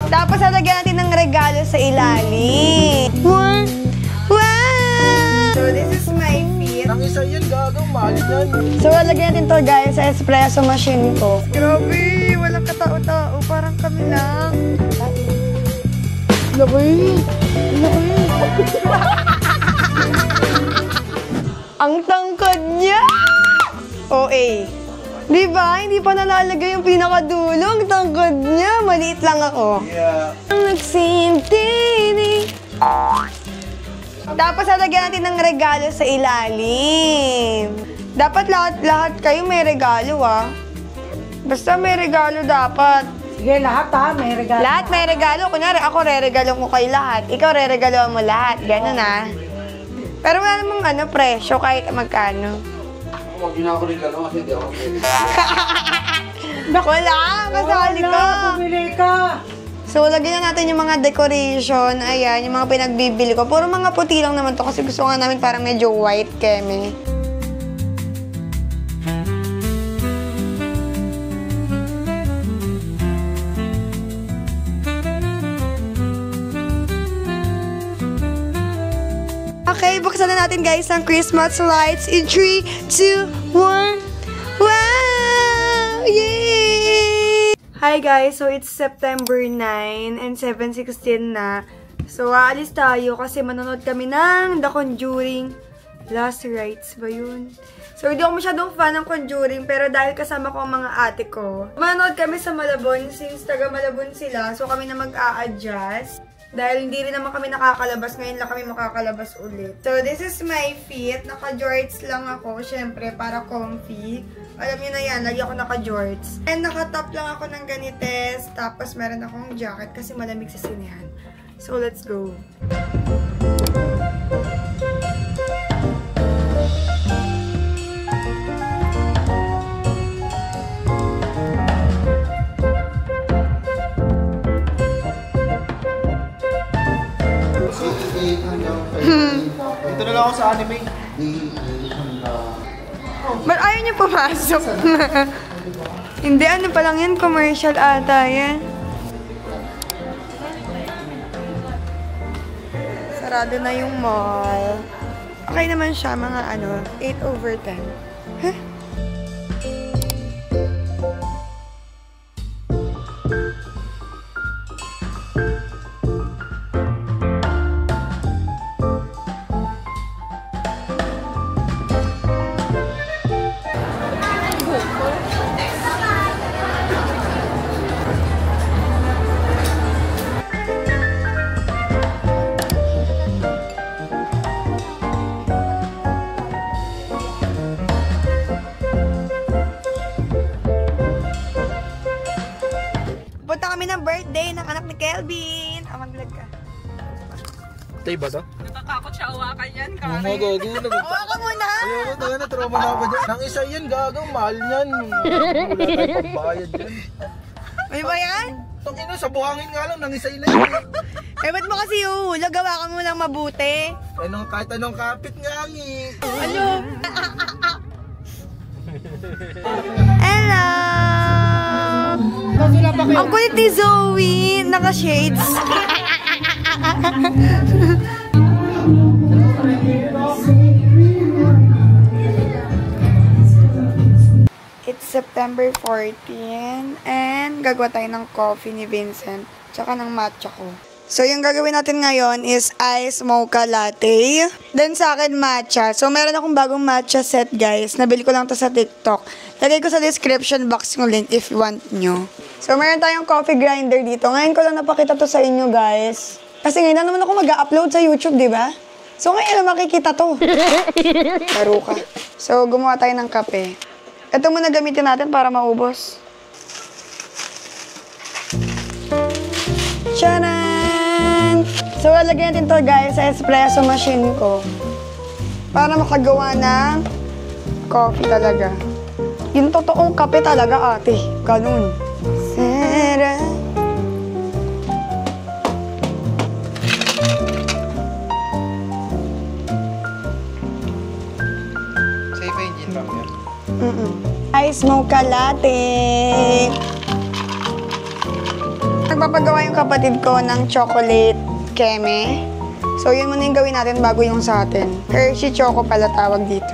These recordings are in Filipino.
Tapos lalagyan natin ng regalo sa ilalim. Wow! So this is my feet. Ang isa yan, gagang mahal yan. So lalagyan natin to guys sa espresso machine ko. Grabe, walang katao-tao. Parang kami lang. Laki! Ang tangkad niya! OA. Diba? Hindi pa nalalagay yung pinakadulo. Ang tangkad niya. Maliit lang ako. Yeah. Ang nagsintini. Tapos lalagyan natin ng regalo sa ilalim. Dapat lahat kayo may regalo, ah. Basta may regalo dapat. Sige, lahat ha, may regalo. Lahat may regalo. Kunyari, ako re-regalo ko kayo lahat. Ikaw re-regalo mo lahat. Ganun, ah. Pero wala namang presyo kahit magkano. Huwag yun ako rin lang kasi hindi ako pwede. Wala, kasali ka. Pumili ka. So, lagyan na natin yung mga decoration. Ayan, yung mga pinagbibili ko. Puro mga puti lang naman to kasi gusto nga namin parang medyo white keme. Okay, buksan na natin guys ang Christmas lights in 3, 2, 1. Wow! Yay! Hi guys, so it's September 9 and 7:16 na. So aalis tayo kasi manonood kami ng The Conjuring Last Rites ba yun? So hindi ako masyadong fan ng Conjuring pero dahil kasama ko ang mga ate ko, manonood kami sa Malabon since taga Malabon sila. So kami na mag-a-adjust. Dahil hindi rin naman kami nakakalabas, ngayon lang kami makakalabas ulit. So, this is my feet. Naka-jorts lang ako, syempre, para comfy. Alam niyo na yan, lagi ako naka-jorts. And naka-top lang ako ng ganites. Tapos, meron akong jacket kasi malamig sa sinehan. So, let's go. Dito na lang ako sa anime. Ba't ayaw niyo pumasok? Hindi, ano pa lang yan? Commercial ata yan. Sarado na yung mall. Okay naman siya, mga 8/10. Huh? Punta kami ng birthday ng anak ni Kelvin. Mag-vlog ka. Tayo ba to? Natatakot siya hawakan yan, Oo nga, gago. Hawakan mo na! Ayoko na, trauma na ako dyan. Nang isa yan, gagang mahal yan. Wala tayo pagbayad dyan. May ba yan? Tangina, sa buhangin nga lang, nang isa na yan. Eh, ba't mo kasi uhulog? Hawakan mo lang mabuti. Kahit anong kapit nga eh. Ano? Hello! Ang kulit ni Zoe! Naka-shades. It's September 14 and gagawa tayo ng coffee ni Vincent tsaka ng matcha ko. So, yung gagawin natin ngayon is ice mocha latte. Then, sa akin, matcha. So, meron akong bagong matcha set, guys. Nabili ko lang to sa TikTok. Lagay ko sa description box yung link if you want nyo. So, meron tayong coffee grinder dito. Ngayon ko lang napakita to sa inyo, guys. Kasi ngayon na naman ako mag-upload sa YouTube, di ba? So, ngayon na makikita to. Laro ka. So, gumawa tayo ng kape. Ito muna gamitin natin para maubos. Tcharan! So, lalagyan natin to guys sa espresso machine ko. Para makagawa ng coffee talaga. Yung totoong kape talaga, ate. Ganun. Sarap. Safe engine lang yan. Ice mocha latte. nagpapagawa yung kapatid ko ng chocolate keme. So, yun muna yung gawin natin bago yung sa atin. Hershey Choco pala tawag dito.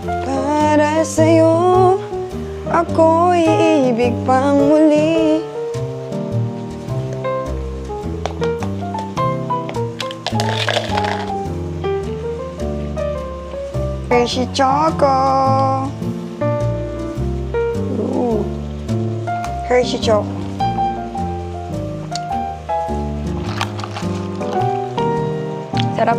Para sa'yo, ako'y iibig pang muli. Hershey Choco. Ooh. Hershey Choco. Sarap.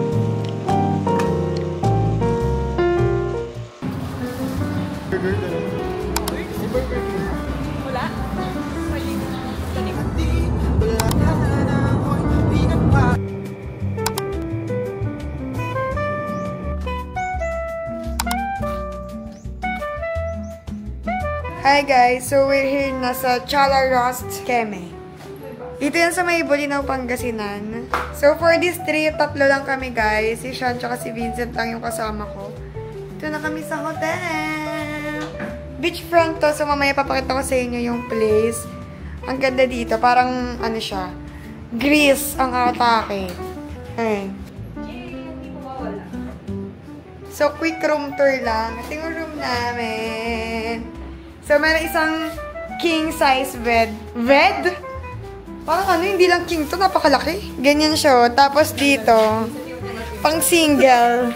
Hi guys! So we're here na sa Chala Roast Keme. Dito yan sa may Bolinao, Pangasinan. So for this trip, 3 lang kami guys. Si Sean tsaka si Vincent lang yung kasama ko. Ito na kami sa hotel. Beachfront to. So mamaya papakita ko sa inyo yung place. Ang ganda dito. Parang ano siya. Greece ang atake. Ayun. So quick room tour lang. Ito yung room namin. So, meron isang king size bed. Bed? Parang ano, hindi lang king to, napakalaki. Ganyan siya. Tapos dito, pang single.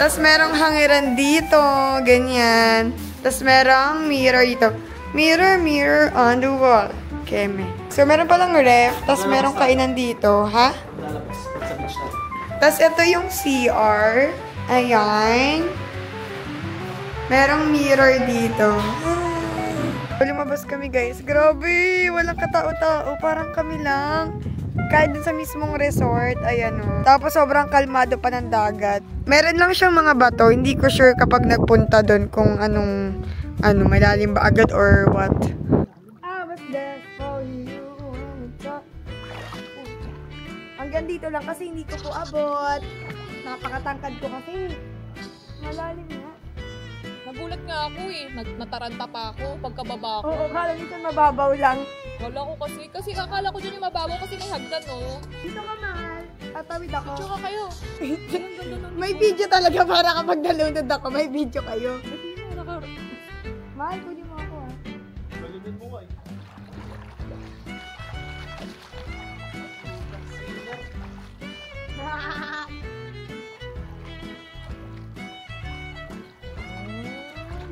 Tapos merong hangiran dito, ganyan. Tapos merong mirror dito. Mirror, mirror on the wall. Keme. So, meron palang ref. Tapos merong kainan dito, ha? Tapos ito yung CR. Ayan. Merong mirror dito. Lumabas kami guys. Grabe! Walang katao-tao. Parang kami lang. Kahit dun sa mismong resort. Ayan o. Tapos sobrang kalmado pa ng dagat. Meron lang siyang mga bato. Hindi ko sure kapag nagpunta dun kung anong malalim ba agad or what. I was there for you. Hanggang dito lang kasi hindi ko po abot. Napakatangkad ko kasi. Malalim nga. Nagulat nga ako eh. Nataranta pa ako pagkababa ko. Oo, akala nito mababaw lang. Wala ko kasi akala ko dyan yung mababaw kasi may hagdan, no? Dito ka, mahal. Tatawid ako. Picture ka kayo. May video talaga para kapag nalunod ako. May video kayo. Mahal, kunin mo ako, ha? Malunod mo kayo.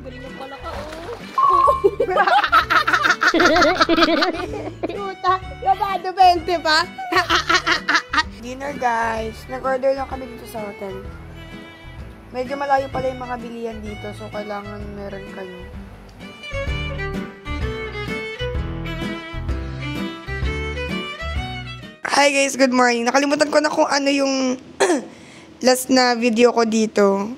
Galing mo pala ka, oh. Puta, gabado 20 pa. Dinner, guys. Nag-order lang kami dito sa hotel. Medyo malayo pala yung mga bilihan dito, so kailangan meron kayo. Hi guys, good morning. Nakalimutan ko na kung ano yung last na video ko dito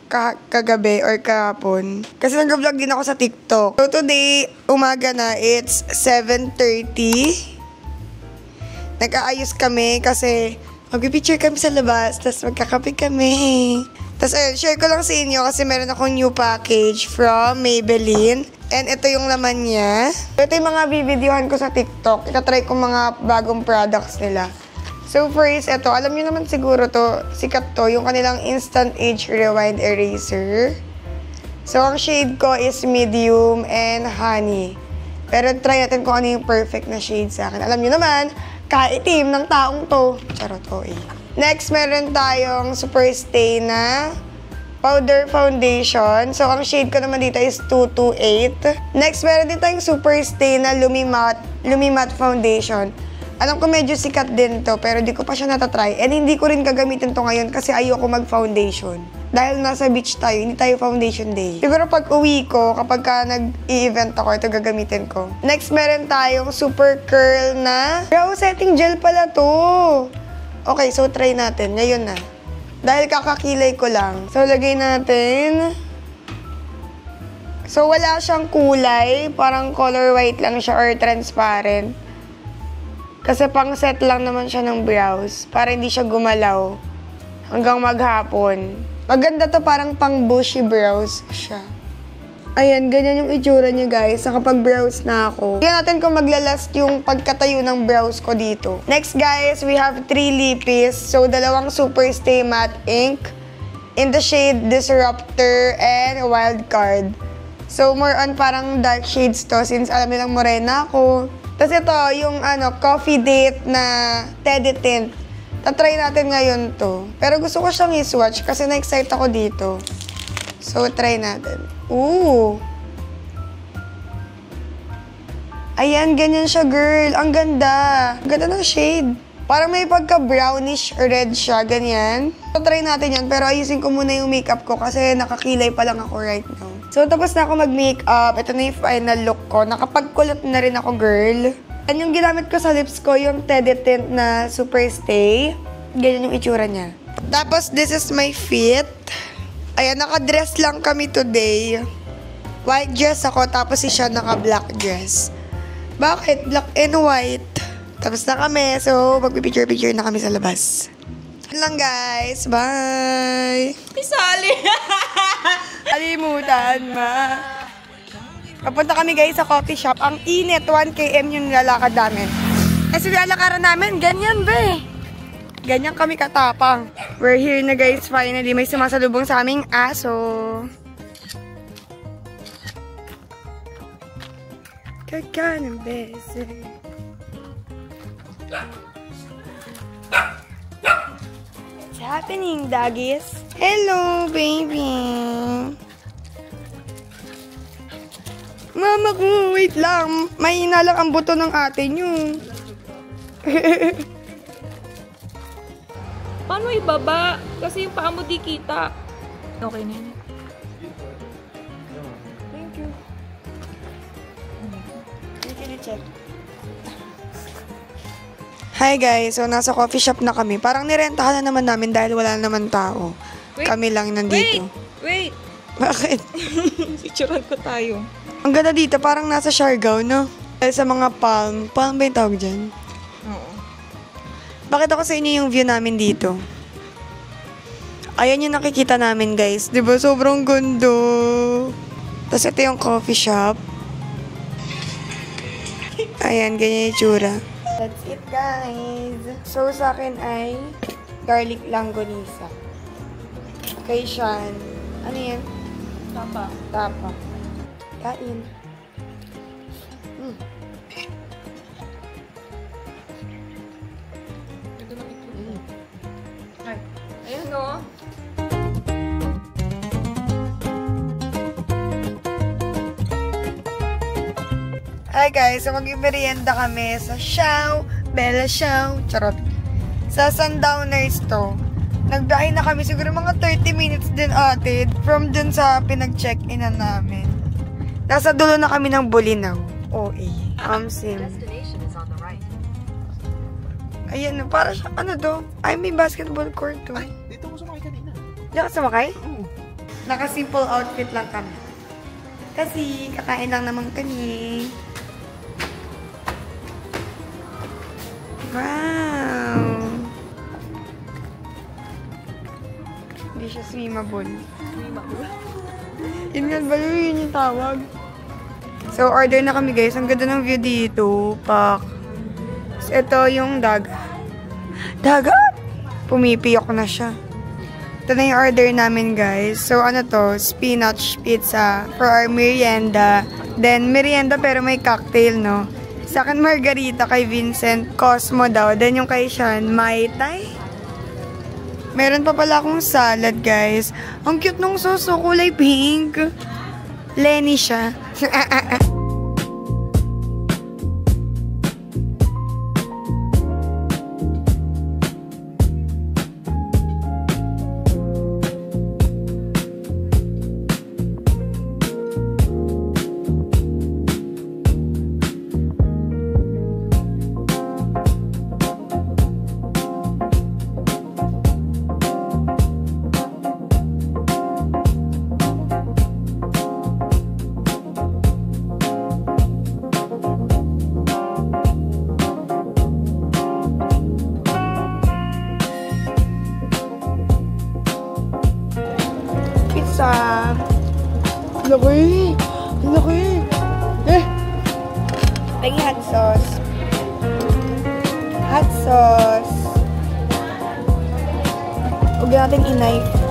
kagabi or kahapon. Kasi nag-vlog din ako sa TikTok. So today, umaga na, it's 7:30. Nag-aayos kami kasi mag-picture kami sa labas, tapos magkakape kami. Tapos ayun, share ko lang sa inyo kasi meron akong new package from Maybelline. And ito yung laman niya. Ito yung mga videohan ko sa TikTok. Itatry ko mga bagong products nila. So first, ito, alam niyo naman siguro to, sikat to, yung kanilang Instant Age Rewind Eraser. So ang shade ko is medium and honey. Pero try natin kung ano yung perfect na shade sa akin. Alam niyo naman, kaitim ng taong to. Charot, eh. Next, meron tayong Super Stay na powder foundation. So ang shade ko naman dito is 228. Next, meron din tayong Super Stay na Lumi Matte Foundation. Alam ko medyo sikat din to, pero di ko pa siya natatry. And hindi ko rin gagamitin to ngayon kasi ayoko mag-foundation. Dahil nasa beach tayo, hindi tayo foundation day. Siguro pag uwi ko, kapag ka nag-i-event ako, ito gagamitin ko. Next, meron tayong super curl na brow setting gel pala to. Okay, so try natin. Ngayon na. Dahil kakakilay ko lang. So, lagay natin. So, wala siyang kulay. Parang color white lang siya or transparent. Kasi pang set lang naman siya ng brows para hindi siya gumalaw hanggang maghapon. Maganda to, parang pang bushy brows siya. Ayan, ganyan yung itsura niya guys. Nakapag-browse na ako. Tingnan natin kung maglalast yung pagkatayo ng browse ko dito. Next guys, we have 3 lippies. So, dalawang Super Stay Matte Ink in the shade Disruptor and Wild Card. So, more on parang dark shades to since alam nilang morena ako. Tapos ito, yung Coffee Date na Teddy Tint. Tatry natin ngayon to. Pero gusto ko siyang i-swatch kasi na-excite ako dito. So, try natin. Ooh! Ayan, ganyan siya, girl. Ang ganda. Ang ganda ng shade. Parang may pagka-brownish red siya, ganyan. So, try natin yan. Pero ayusin ko muna yung makeup ko kasi nakakilay pa lang ako right now. So, tapos na ako mag-makeup. Ito na yung final look ko. Nakapagkulot na rin ako, girl. Yan yung ginamit ko sa lips ko, yung Teddy Tint na Super Stay. Ganyan yung itsura niya. Tapos, this is my fit. Ayan, naka-dress lang kami today. White dress ako, tapos siya naka-black dress. Bakit? Black and white. Tapos na kami, so magpipicture-picture na kami sa labas. Yun lang guys, bye! Isali! Kalimutan, ma. Papunta kami guys sa coffee shop. Ang init, 1 km yung nilalakad namin. Kasi nilalakaran namin, ganyan be. Ganyan kami katapang. We're here na guys, finally. May sumasalubong sa aming aso. Kaka ng bese. What's happening, doggies? Hello, baby. Mama ko, wait lang. Mahina lang ang buto ng ate nyo. Paano ibaba? Kasi yung paa mo di kita. Okay na yun. Thank you. Check. Hi guys, so nasa coffee shop na kami. Parang nirentahan na naman namin dahil wala naman tao. Wait, kami lang nandito. Wait! Bakit? Picturean ko tayo. Ang ganda dito, parang nasa Siargao, no? Dahil sa mga palm. Palm ba yung tawag dyan? Oo. Bakit ako sa inyo yung view namin dito? Ayan yung nakikita namin, guys. Diba? Sobrang gundo. Tapos ito yung coffee shop. Ayan, ganyan yung tsura. That's it, guys. So, sa akin ay garlic langgonisa. Kay Sean. Ano yan? Tapa. Tapa. Kain. Ito na ito. Ay. Ayan o. Hi guys, so mag-merienda kami sa Xiao, Bella Xiao, charot. Sa Sundowners to. Nagbiyahe na kami siguro mga 30 minutes din ate from dun sa pinag-check-inan namin. Nasa dulo na kami ng Bulinaw. OA. Sim. Ayan, para siya, ano to? Ay, may basketball court to. Ay, dito ko sumakay kanina. Diyan ka sumakay? Oo. Naka-simple outfit lang kami. Kasi, kakain lang naman kami. Wow! Hindi siya swimmable. Yun nga ba yun yung tawag? So, order na kami guys. Ang ganda ng view dito. Pak. So, ito yung dagat. Dagat! Pumipiyok na siya. Ito na yung order namin guys. So, ano to? Spinach pizza for our merienda. Then, merienda pero may cocktail, no? Sa akin, margarita. Kay Vincent, Cosmo daw. Then, yung kay Sean, Mai Tai. Meron pa pala akong salad, guys. Ang cute nung sauce, kulay pink. Lenny siya. Pizza. Laki. hot sauce. Huwag natin i-knife.